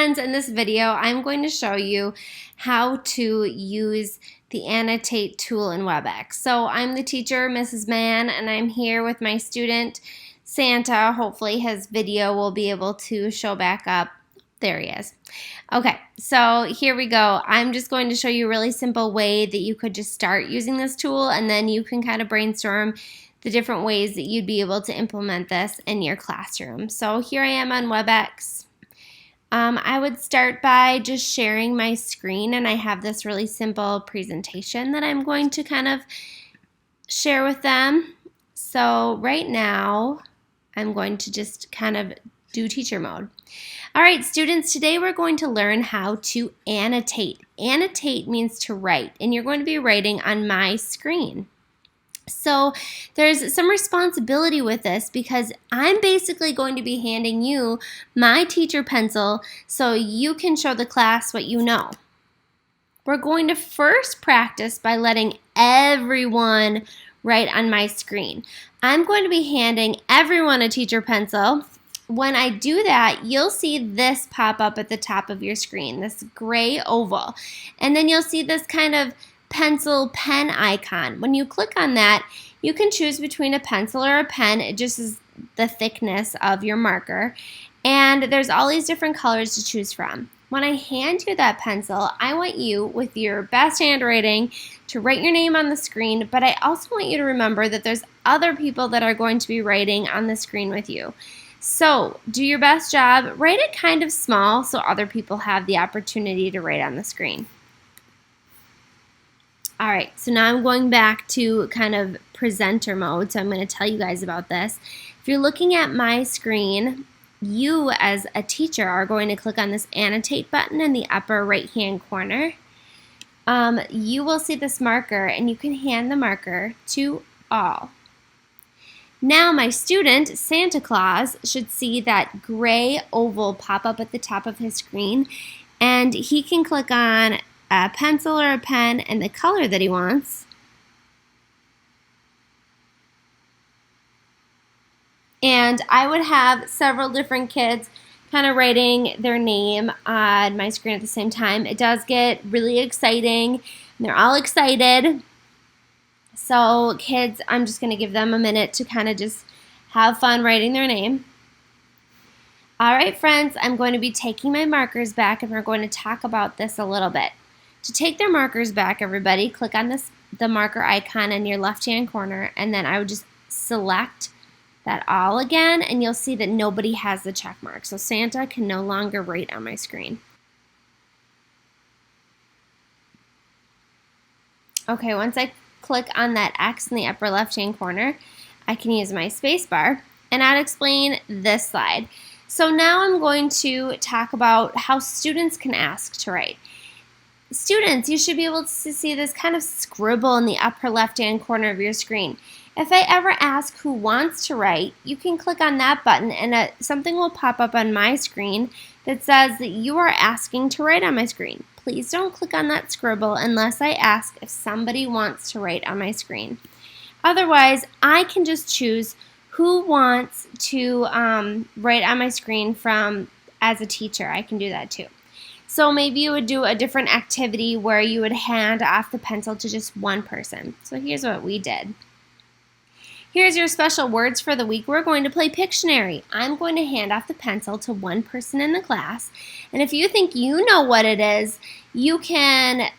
friends, in this video I'm going to show you how to use the Annotate tool in Webex. So I'm the teacher, Mrs. Mann, and I'm here with my student, Santa. Hopefully his video will be able to show back up. There he is. Okay, so here we go. I'm just going to show you a really simple way that you could just start using this tool, and then you can kind of brainstorm the different ways that you'd be able to implement this in your classroom. So here I am on Webex. I would start by just sharing my screen, and I have this really simple presentation that I'm going to kind of share with them. So right now, I'm going to just kind of do teacher mode. All right, students, today we're going to learn how to annotate. Annotate means to write, and you're going to be writing on my screen. So there's some responsibility with this because I'm basically going to be handing you my teacher pencil so you can show the class what you know. We're going to first practice by letting everyone write on my screen. I'm going to be handing everyone a teacher pencil. When I do that, you'll see this pop up at the top of your screen, this gray oval. And then you'll see this kind of pencil pen icon. When you click on that, you can choose between a pencil or a pen. It just is the thickness of your marker. And there's all these different colors to choose from. When I hand you that pencil, I want you, with your best handwriting, to write your name on the screen, but I also want you to remember that there's other people that are going to be writing on the screen with you. So do your best job. Write it kind of small so other people have the opportunity to write on the screen. All right, so now I'm going back to kind of presenter mode, so I'm going to tell you guys about this. If you're looking at my screen, you as a teacher are going to click on this Annotate button in the upper right-hand corner. You will see this marker, and you can hand the marker to all. Now my student, Santa Claus, should see that gray oval pop up at the top of his screen, and he can click on a pencil or a pen and the color that he wants. And I would have several different kids kind of writing their name on my screen at the same time. It does get really exciting, and they're all excited. So kids, I'm just going to give them a minute to kind of just have fun writing their name. All right, friends, I'm going to be taking my markers back, and we're going to talk about this a little bit. To take their markers back, everybody, click on the marker icon in your left-hand corner, and then I would just select that all again, and you'll see that nobody has the check mark. So Santa can no longer write on my screen. Okay, once I click on that X in the upper left-hand corner, I can use my space bar, and I'll explain this slide. So now I'm going to talk about how students can ask to write. Students, you should be able to see this kind of scribble in the upper left-hand corner of your screen. If I ever ask who wants to write, you can click on that button, and something will pop up on my screen that says that you are asking to write on my screen. Please don't click on that scribble unless I ask if somebody wants to write on my screen. Otherwise, I can just choose who wants to write on my screen as a teacher. I can do that too. So maybe you would do a different activity where you would hand off the pencil to just one person. So here's what we did. Here's your special words for the week. We're going to play Pictionary. I'm going to hand off the pencil to one person in the class. And if you think you know what it is, you can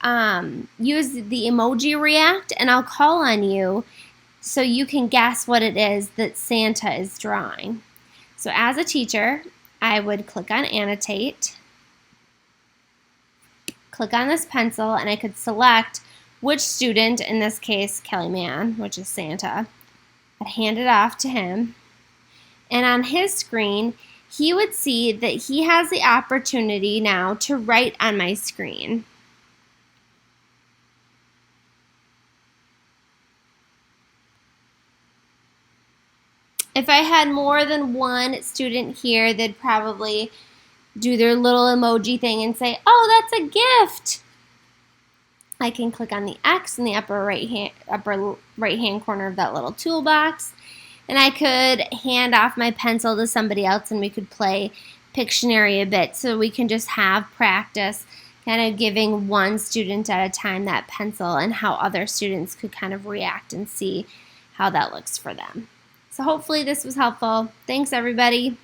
use the emoji react, and I'll call on you so you can guess what it is that Santa is drawing. So as a teacher, I would click on Annotate, click on this pencil, and I could select which student, in this case Kelly Mann, which is Santa. I'd hand it off to him, and on his screen he would see that he has the opportunity now to write on my screen. If I had more than one student here, they'd probably do their little emoji thing and say, "Oh, that's a gift." I can click on the X in the upper right hand corner of that little toolbox, and I could hand off my pencil to somebody else, and we could play Pictionary a bit so we can just have practice kind of giving one student at a time that pencil and how other students could kind of react and see how that looks for them. So hopefully this was helpful. Thanks everybody.